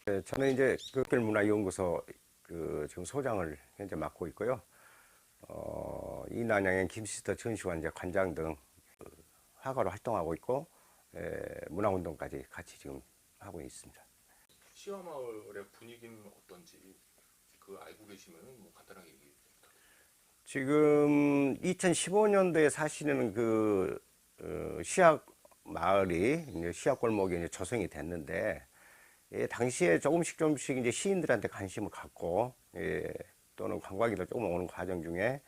네, 저는 이제 극별문화연구소 지금 소장을 현재 맡고 있고요. 이난양의 김시스터 전시관 이제 관장 등 화가로 활동하고 있고, 문화운동까지 같이 지금 하고 있습니다. 시화마을의 분위기는 어떤지 그 알고 계시면 뭐 간단하게 얘기해 주세요. 지금 2015년도에 사실은 시학 마을이 이제 시학 골목이 이제 조성이 됐는데, 당시에 조금씩 이제 시인들한테 관심을 갖고, 또는 관광객들 조금 오는 과정 중에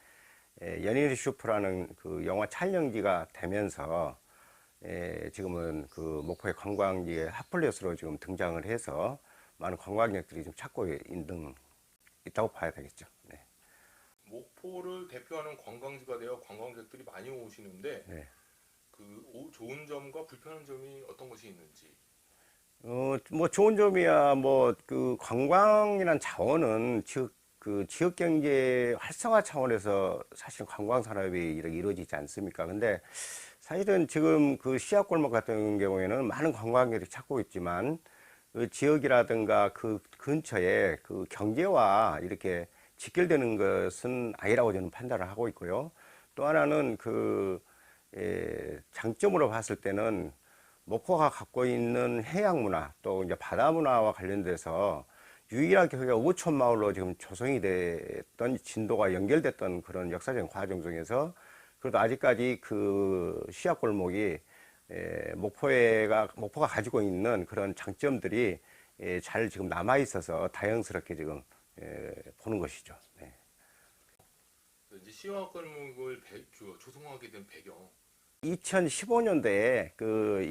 연인의 슈퍼라는 그 영화 촬영지가 되면서 지금은 그 목포의 관광지의 핫플레이스로 지금 등장을 해서 많은 관광객들이 좀 찾고 있다고 봐야 되겠죠. 네. 목포를 대표하는 관광지가 되어 관광객들이 많이 오시는데 네. 좋은 점과 불편한 점이 어떤 것이 있는지. 뭐 좋은 점이야 뭐 그 관광이란 자원은 그 지역 경제 활성화 차원에서 사실 관광 산업이 이렇게 이루어지지 않습니까? 근데 사실은 지금 그 씨앗골목 같은 경우에는 많은 관광객들이 찾고 있지만 그 지역이라든가 그 근처에 그 경제와 이렇게 직결되는 것은 아니라고 저는 판단을 하고 있고요. 또 하나는 장점으로 봤을 때는 목포가 갖고 있는 해양 문화 또 이제 바다 문화와 관련돼서 유일하게 그게 오촌 마을로 지금 조성이 됐던 진도가 연결됐던 그런 역사적인 과정 중에서 그래도 아직까지 그 시합골목이 목포가 가지고 있는 그런 장점들이 잘 지금 남아 있어서 다행스럽게 지금 보는 것이죠. 네. 이제 시화골목을 조성하게 된 배경. 2015년도에 그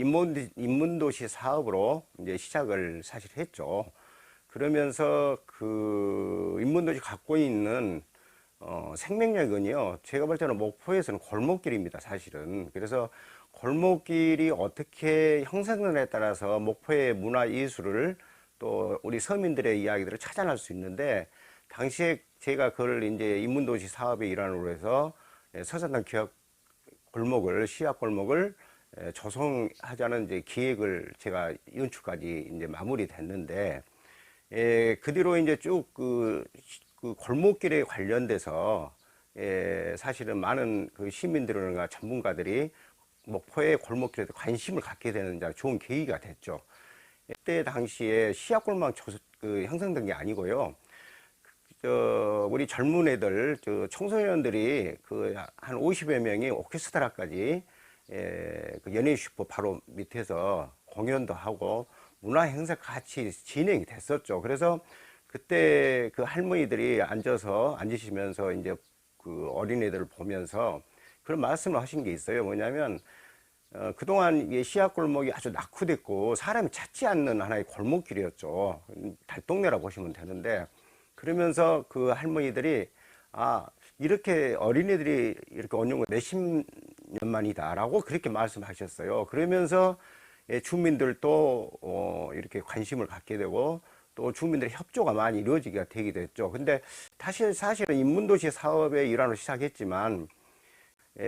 인문도시 사업으로 이제 시작을 사실 했죠. 그러면서 그 인문도시 갖고 있는 생명력은요, 제가 볼 때는 목포에서는 골목길입니다, 사실은. 그래서 골목길이 어떻게 형성되느냐에 따라서 목포의 문화 예술을 또 우리 서민들의 이야기들을 찾아낼 수 있는데, 당시에 제가 그걸 이제 인문도시 사업의 일환으로 해서 서산당 기업 골목을, 시합 골목을 조성하자는 이제 기획을 제가 연출까지 이제 마무리됐는데, 그 뒤로 이제 쭉 그 골목길에 관련돼서 사실은 많은 그 시민들이나 전문가들이 목포의 골목길에 관심을 갖게 되는 좋은 계기가 됐죠. 그때 당시에 시합골목 형성된 게 아니고요. 우리 젊은 애들, 청소년들이 한 50여 명이 오케스트라까지 그 연예인 슈퍼 바로 밑에서 공연도 하고 문화 행사 같이 진행이 됐었죠. 그래서 그때 그 할머니들이 앉으시면서 이제 그 어린애들을 보면서 그런 말씀을 하신 게 있어요. 뭐냐면, 그동안 시합골목이 아주 낙후됐고 사람이 찾지 않는 하나의 골목길이었죠. 달동네라고 보시면 되는데, 그러면서 그 할머니들이 이렇게 어린이들이 이렇게 오는 건 몇십 년 만이다라고 그렇게 말씀하셨어요. 그러면서 주민들도 이렇게 관심을 갖게 되고 또 주민들의 협조가 많이 이루어지게 되기도 했죠. 근데 사실은 인문도시 사업의 일환으로 시작했지만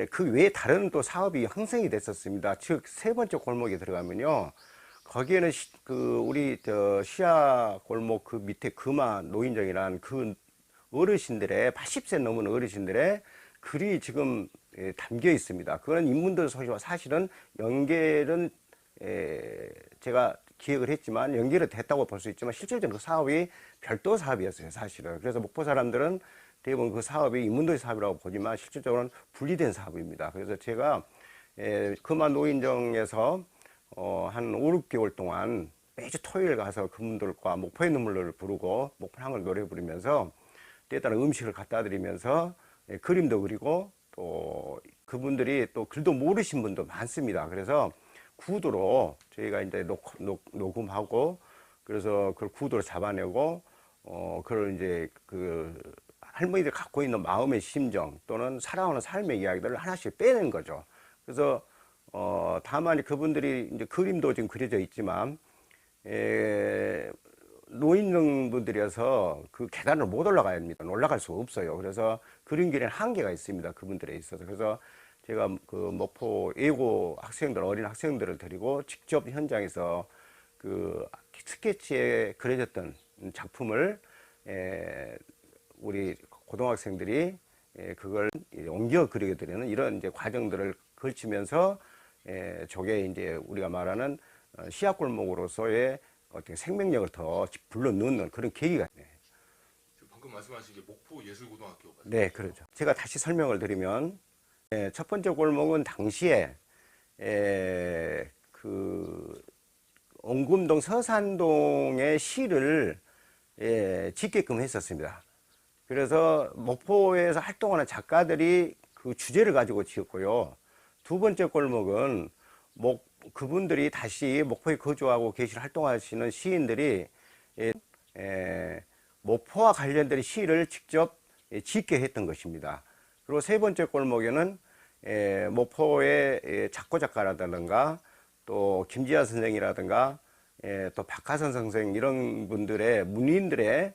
그 외에 다른 또 사업이 형성이 됐었습니다. 즉 세 번째 골목에 들어가면요, 거기에는 우리 시야 골목 그 밑에 금화 노인정이란 그 어르신들의 80세 넘은 어르신들의 글이 지금 담겨 있습니다. 그건 인문도시 소식과 사실은 연결은 제가 기획을 했지만 연결이 됐다고 볼 수 있지만 실질적으로 그 사업이 별도 사업이었어요, 사실은. 그래서 목포 사람들은 대부분 그 사업이 인문도시 사업이라고 보지만 실질적으로는 분리된 사업입니다. 그래서 제가 금화 노인정에서 한 5, 6개월 동안 매주 토요일 가서 그분들과 목포의 눈물을 부르고 목포 향을 노래 부르면서 때에 따라 음식을 갖다 드리면서 그림도 그리고 또 그분들이 또 글도 모르신 분도 많습니다. 그래서 구도로 저희가 이제 녹음하고 그래서 그걸 구도로 잡아내고 그걸 이제 그 할머니들 갖고 있는 마음의 심정 또는 살아오는 삶의 이야기들을 하나씩 빼낸 거죠. 그래서 다만 그분들이 이제 그림도 지금 그려져 있지만 노인분들이어서 그 계단을 못 올라가야 합니다. 올라갈 수가 없어요. 그래서 그림 그리는 한계가 있습니다, 그분들에 있어서. 그래서 제가 그 목포 예고 학생들, 어린 학생들을 데리고 직접 현장에서 그 스케치에 그려졌던 작품을 우리 고등학생들이 그걸 옮겨 그리게 되는 이런 이제 과정들을 걸치면서 저게 이제 우리가 말하는 시약골목으로서의 어떤 생명력을 더 불러넣는 그런 계기가 돼요. 방금 말씀하신 게 목포 예술고등학교 맞죠? 네, 그렇죠. 제가 다시 설명을 드리면 첫 번째 골목은 당시에 그 옹금동 서산동의 시를 짓게끔 했었습니다. 그래서 목포에서 활동하는 작가들이 그 주제를 가지고 지었고요. 두 번째 골목은 그분들이 다시 목포에 거주하고 계시는 활동하시는 시인들이 목포와 관련된 시를 직접 짓게 했던 것입니다. 그리고 세 번째 골목에는 목포의 작고 작가라든가 또 김지아 선생이라든가 또 박하선 선생 이런 분들의 문인들의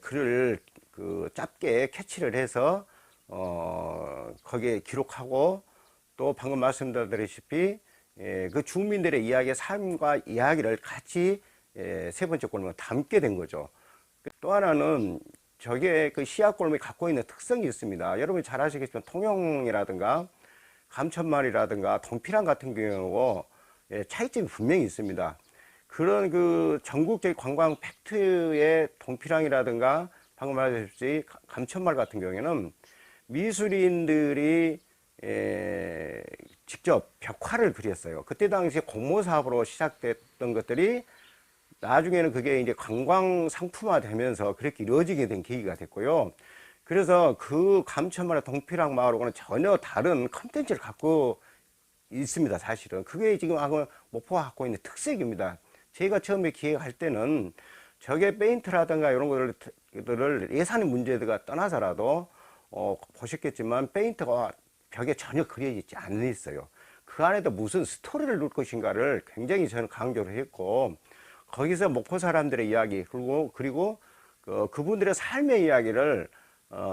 글을 그 짧게 캐치를 해서 거기에 기록하고 또 방금 말씀드렸다시피 그 주민들의 이야기의 삶과 이야기를 같이 세 번째 골목에 담게 된 거죠. 또 하나는 저게 그 시약골목이 갖고 있는 특성이 있습니다. 여러분이 잘 아시겠지만 통영이라든가 감천말이라든가 동피랑 같은 경우 차이점이 분명히 있습니다. 그런 그 전국적인 관광 팩트의 동피랑이라든가 방금 말했듯이 감천말 같은 경우에는 미술인들이 직접 벽화를 그렸어요. 그때 당시에 공모 사업으로 시작됐던 것들이 나중에는 그게 이제 관광 상품화 되면서 그렇게 이루어지게 된 계기가 됐고요. 그래서 그 감천마을 동피랑 마을하고는 전혀 다른 컨텐츠를 갖고 있습니다, 사실은. 그게 지금 목포가 갖고 있는 특색입니다. 제가 처음에 기획할 때는 저게 페인트라든가 이런 것들을 예산의 문제가 떠나서라도 보셨겠지만 페인트가 벽에 전혀 그려지지 않아 있어요. 그 안에도 무슨 스토리를 넣을 것인가를 굉장히 저는 강조를 했고, 거기서 목포 사람들의 이야기 그리고 그분들의 삶의 이야기를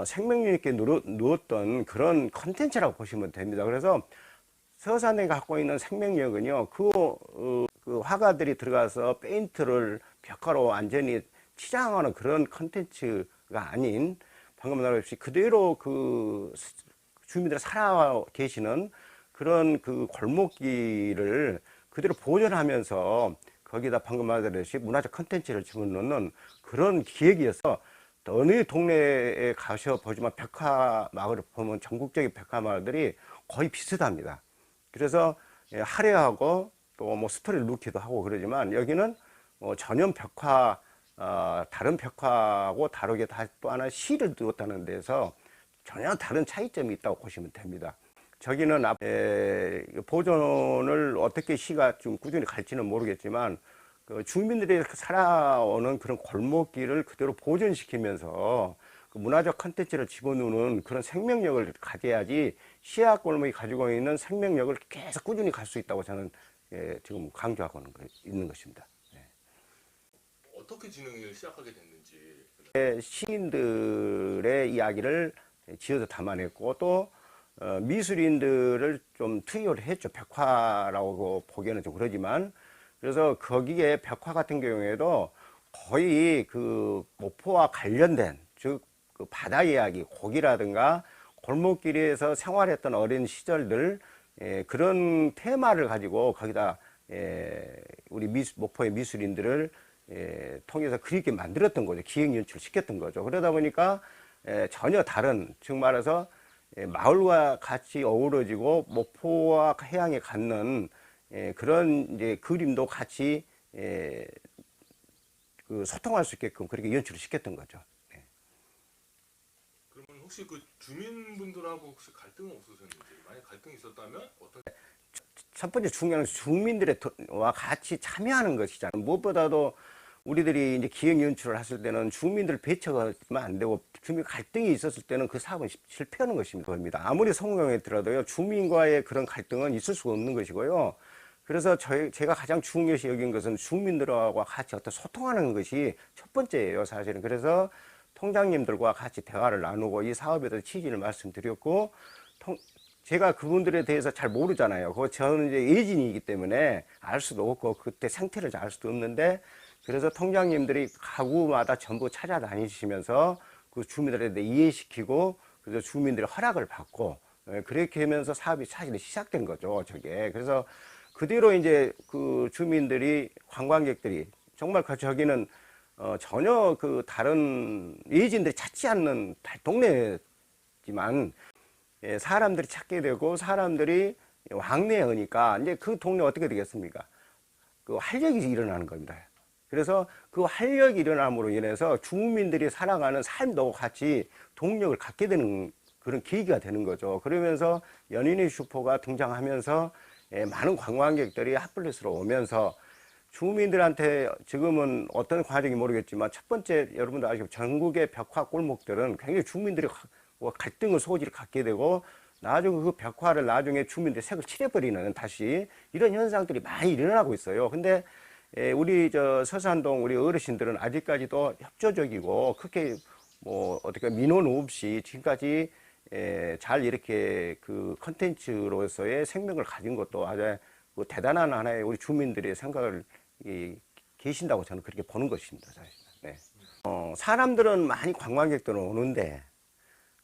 생명력 있게 누었던 그런 컨텐츠라고 보시면 됩니다. 그래서 서산에 갖고 있는 생명력은요, 그 화가들이 들어가서 페인트를 벽화로 완전히 치장하는 그런 컨텐츠가 아닌, 방금 말했듯이 그대로 그 주민들이 살아 계시는 그런 그 골목길을 그대로 보존하면서 거기다 방금 말했듯이 문화적 컨텐츠를 집어넣는 그런 기획이어서 어느 동네에 가셔 보지만 벽화 마을을 보면 전국적인 벽화 마을들이 거의 비슷합니다. 그래서 화려하고 또 뭐 스토리를 넣기도 하고 그러지만 여기는 전형 벽화, 다른 벽화하고 다르게 또 하나 시를 넣었다는 데서 전혀 다른 차이점이 있다고 보시면 됩니다. 저기는 보존을 어떻게 시가 좀 꾸준히 갈지는 모르겠지만 그 주민들이 살아오는 그런 골목길을 그대로 보존시키면서 그 문화적 컨텐츠를 집어넣는 그런 생명력을 가져야지 시약 골목이 가지고 있는 생명력을 계속 꾸준히 갈 수 있다고 저는 지금 강조하고 있는 것입니다. 어떻게 진행을 시작하게 됐는지. 시인들의 이야기를 지어서 담아냈고 또 미술인들을 좀 투입을 했죠. 벽화라고 보기에는 좀 그러지만 그래서 거기에 벽화 같은 경우에도 거의 그 목포와 관련된 즉 그 바다 이야기, 고기라든가 골목길에서 생활했던 어린 시절들 그런 테마를 가지고 거기다 우리 목포의 미술인들을 통해서 그렇게 만들었던 거죠. 기획 연출을 시켰던 거죠. 그러다 보니까 전혀 다른, 즉 말해서 마을과 같이 어우러지고 목포와 해양에 갖는 그런 이제 그림도 같이 그 소통할 수 있게끔 그렇게 연출을 시켰던 거죠. 그러면 혹시 그 주민분들하고 혹시 갈등은 없으셨는지, 만약 갈등이 있었다면 어떤? 첫 번째 중요한 건 주민들과 같이 참여하는 것이잖아요. 무엇보다도 우리들이 이제 기획 연출을 했을 때는 주민들 배척하면 안 되고 주민 갈등이 있었을 때는 그 사업은 실패하는 것입니다. 아무리 성공했더라도요, 주민과의 그런 갈등은 있을 수 없는 것이고요. 그래서 제가 가장 중요시 여긴 것은 주민들하고 같이 어떤 소통하는 것이 첫 번째예요, 사실은. 그래서 통장님들과 같이 대화를 나누고 이 사업에 대해서 취지를 말씀드렸고, 제가 그분들에 대해서 잘 모르잖아요. 저는 이제 예진이기 때문에 알 수도 없고 그때 상태를 알 수도 없는데, 그래서 통장님들이 가구마다 전부 찾아다니시면서 그 주민들에 대해 이해시키고, 그래서 주민들의 허락을 받고, 그렇게 하면서 사업이 사실 시작된 거죠, 저게. 그래서 그대로 이제 그 주민들이, 관광객들이 정말 저기는 전혀 그 다른 예진들이 찾지 않는 동네지만, 사람들이 찾게 되고 사람들이 왕래하니까 이제 그 동네 어떻게 되겠습니까? 그 활력이 일어나는 겁니다. 그래서 그 활력이 일어남으로 인해서 주민들이 살아가는 삶도 같이 동력을 갖게 되는 그런 계기가 되는 거죠. 그러면서 연인의 슈퍼가 등장하면서 많은 관광객들이 핫플레이스로 오면서 주민들한테 지금은 어떤 과정이 모르겠지만, 첫 번째 여러분도 아시고 전국의 벽화 골목들은 굉장히 주민들이 갈등을 소지를 갖게 되고, 나중에 그 벽화를 나중에 주민들이 색을 칠해버리는 다시 이런 현상들이 많이 일어나고 있어요. 근데 우리 저 서산동 우리 어르신들은 아직까지도 협조적이고, 그렇게 뭐 어떻게 민원 없이 지금까지 잘 이렇게 그 컨텐츠로서의 생명을 가진 것도 아주 그 대단한 하나의 우리 주민들의 생각을 계신다고 저는 그렇게 보는 것입니다, 사실. 네. 사람들은 많이 관광객들은 오는데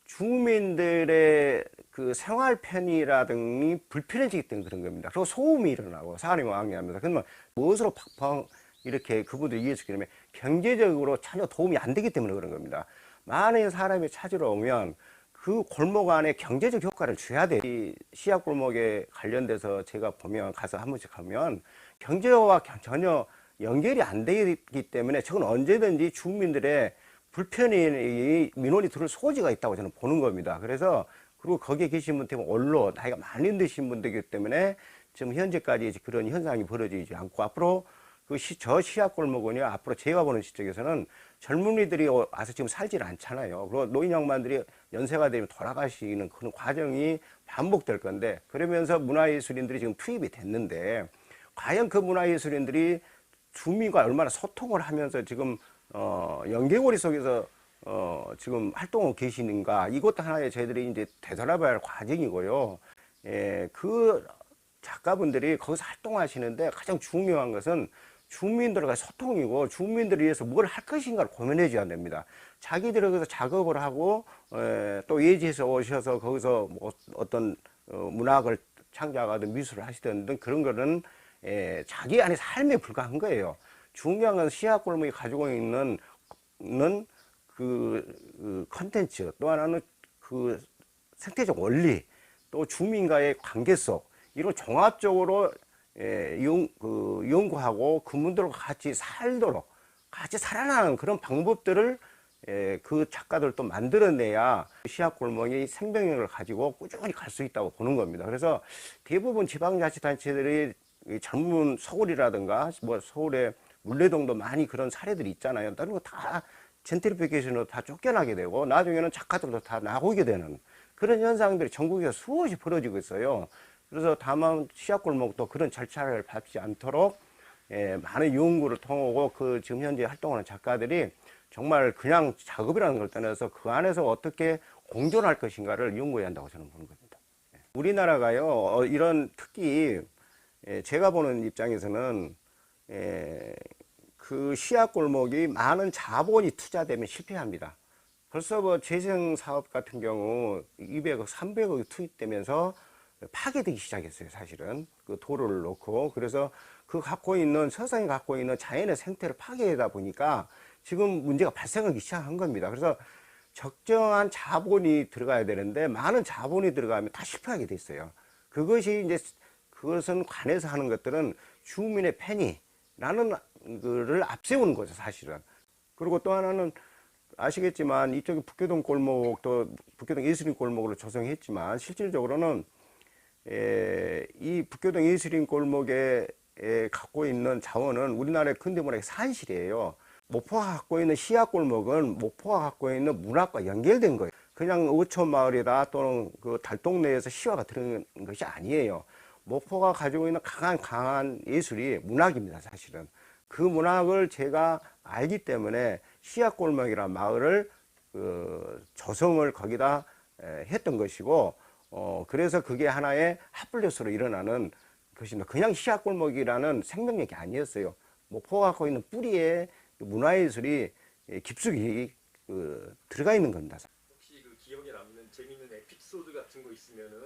주민들의 그 생활 편의라든지 불편해지기 때문에 그런 겁니다. 그리고 소음이 일어나고 사람이 왕래하면서, 그러면 무엇으로 팍팍 이렇게 그분들 이해시키냐면 경제적으로 전혀 도움이 안 되기 때문에 그런 겁니다. 많은 사람이 찾으러 오면 그 골목 안에 경제적 효과를 줘야 돼. 이 시약 골목에 관련돼서 제가 보면, 가서 한 번씩 가면 경제와 전혀 연결이 안 되기 때문에 저건 언제든지 주민들의 불편이 민원이 들을 소지가 있다고 저는 보는 겁니다. 그래서 그리고 거기에 계신 분 때문에 언론 나이가 많이 드신 분들이기 때문에 지금 현재까지 그런 현상이 벌어지지 않고, 앞으로 저 시약 골목은요, 앞으로 제가 보는 시점에서는 젊은이들이 와서 지금 살질 않잖아요. 그리고 노인 양반들이 연세가 되면 돌아가시는 그런 과정이 반복될 건데, 그러면서 문화예술인들이 지금 투입이 됐는데, 과연 그 문화예술인들이 주민과 얼마나 소통을 하면서 지금 연계고리 속에서 지금 활동하고 계시는가, 이것도 하나의 저희들이 이제 되돌아봐야 할 과정이고요. 그 작가분들이 거기서 활동하시는데 가장 중요한 것은 주민들과 소통이고, 주민들을 위해서 뭘 할 것인가를 고민해 줘야 됩니다. 자기들이 거기서 작업을 하고 또 예지에서 오셔서 거기서 뭐 어떤 문학을 창작하든 미술을 하시든 등 그런 거는 자기 안에 삶에 불과한 거예요. 중요한 건 시약골목이 가지고 있는 그 컨텐츠, 또 하나는 그 생태적 원리, 또 주민과의 관계 속, 이런 종합적으로 연구하고 그분들과 같이 살도록, 같이 살아나는 그런 방법들을 그 작가들도 만들어내야 시약골목이 생명력을 가지고 꾸준히 갈 수 있다고 보는 겁니다. 그래서 대부분 지방자치단체들이 젊은 서울이라든가 뭐 서울의 물레동도 많이 그런 사례들이 있잖아요. 다른 거 다 젠트리피케이션으로 다 쫓겨나게 되고, 나중에는 작가들도 다 나오게 되는 그런 현상들이 전국에서 수없이 벌어지고 있어요. 그래서 다만 시약골목도 그런 절차를 밟지 않도록 많은 연구를 통하고, 그 지금 현재 활동하는 작가들이 정말 그냥 작업이라는 걸 떠나서 그 안에서 어떻게 공존할 것인가를 연구해야 한다고 저는 보는 겁니다. 우리나라가요, 이런 특히 제가 보는 입장에서는 그 시약골목이 많은 자본이 투자되면 실패합니다. 벌써 뭐 재생사업 같은 경우 200억, 300억이 투입되면서 파괴되기 시작했어요, 사실은. 그 도로를 놓고. 그래서 그 갖고 있는, 서산이 갖고 있는 자연의 생태를 파괴하다 보니까 지금 문제가 발생하기 시작한 겁니다. 그래서 적정한 자본이 들어가야 되는데 많은 자본이 들어가면 다 실패하게 돼 있어요. 그것이 이제, 그것은 관에서 하는 것들은 주민의 편의라는 거를 앞세우는 거죠, 사실은. 그리고 또 하나는 아시겠지만 이쪽에 북교동 골목도 북교동 예술인 골목으로 조성했지만, 실질적으로는 이 북교동 예술인 골목에 갖고 있는 자원은 우리나라의 근대문학의 산실이에요. 목포가 갖고 있는 시약골목은 목포가 갖고 있는 문학과 연결된 거예요. 그냥 어촌 마을이다 또는 그 달동네에서 시화가 들어간 것이 아니에요. 목포가 가지고 있는 강한 예술이 문학입니다, 사실은. 그 문학을 제가 알기 때문에 시약골목이라는 마을을 조성을 거기다 했던 것이고, 그래서 그게 하나의 핫플레스로 일어나는 것입니다. 그냥 시약골목이라는 생명력이 아니었어요. 목포가 갖고 있는 뿌리에 문화예술이 깊숙이 들어가 있는 겁니다. 혹시 그 기억에 남는 재미있는 에피소드 같은 거 있으면은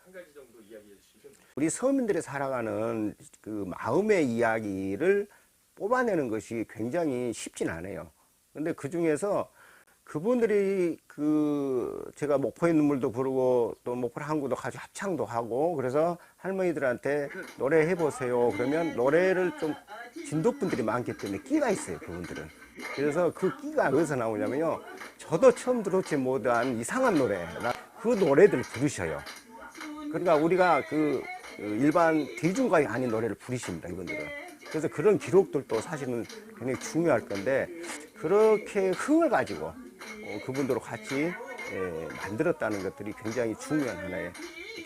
한 가지 정도 이야기해 주시면 우리 서민들이 살아가는 그 마음의 이야기를 뽑아내는 것이 굉장히 쉽진 않아요. 근데 그 중에서 그분들이 제가 목포의 눈물도 부르고 또 목포 항구도 가지고 합창도 하고 그래서 할머니들한테 노래해 보세요. 그러면 노래를 좀 진도분들이 많기 때문에 끼가 있어요, 그분들은. 그래서 그 끼가 어디서 나오냐면요. 저도 처음 들었지 못한 이상한 노래, 그 노래들을 부르셔요. 그러니까 우리가 일반 대중가요 아닌 노래를 부르십니다, 이분들은. 그래서 그런 기록들도 사실은 굉장히 중요할 건데, 그렇게 흥을 가지고 그분들과 같이 만들었다는 것들이 굉장히 중요한 하나의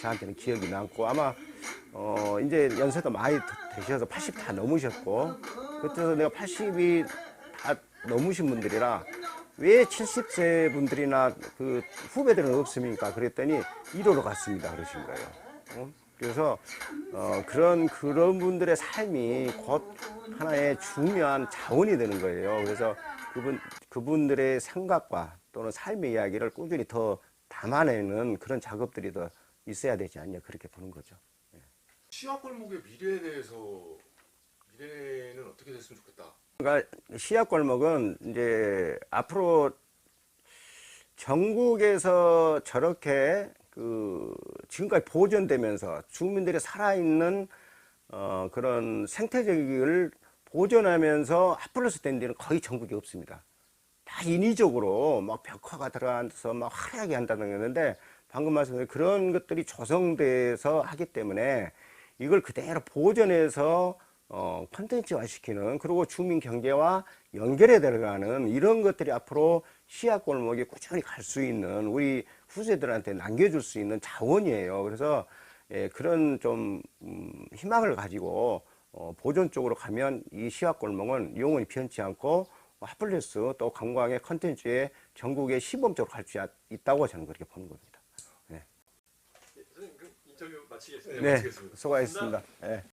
저한테는 기억이 남고, 아마 이제 연세도 많이 되셔서 80 다 넘으셨고, 그때서 내가 80이 다 넘으신 분들이라 왜 70세 분들이나 그 후배들은 없습니까? 그랬더니 1호로 갔습니다. 그러신 거예요. 그래서 그런 분들의 삶이 곧 하나의 중요한 자원이 되는 거예요. 그래서 그분들의 생각과 또는 삶의 이야기를 꾸준히 더 담아내는 그런 작업들이 더 있어야 되지 않냐, 그렇게 보는 거죠. 시약골목의 미래는 어떻게 됐으면 좋겠다. 그러니까 시약골목은 이제 앞으로 전국에서 저렇게 지금까지 보존되면서 주민들이 살아있는 그런 생태적을 보존하면서 핫플러스 된 데는 거의 전국에 없습니다. 다 인위적으로 막 벽화가 들어가서 막 화려하게 한다는 건데, 방금 말씀드린 그런 것들이 조성돼서 하기 때문에 이걸 그대로 보존해서 콘텐츠화 시키는, 그리고 주민 경제와 연결해 들어가는 이런 것들이 앞으로 시약골목에 꾸준히 갈 수 있는, 우리 후세들한테 남겨줄 수 있는 자원이에요. 그래서 그런 좀 희망을 가지고 보존 쪽으로 가면 이 시약골목은 영원히 변치 않고 핫플레스 또 관광의 컨텐츠에 전국의 시범적으로 갈 수 있다고 저는 그렇게 보는 겁니다. 선생님 그 인터뷰 마치겠습니다. 네, 마치겠습니다. 수고하셨습니다. 네.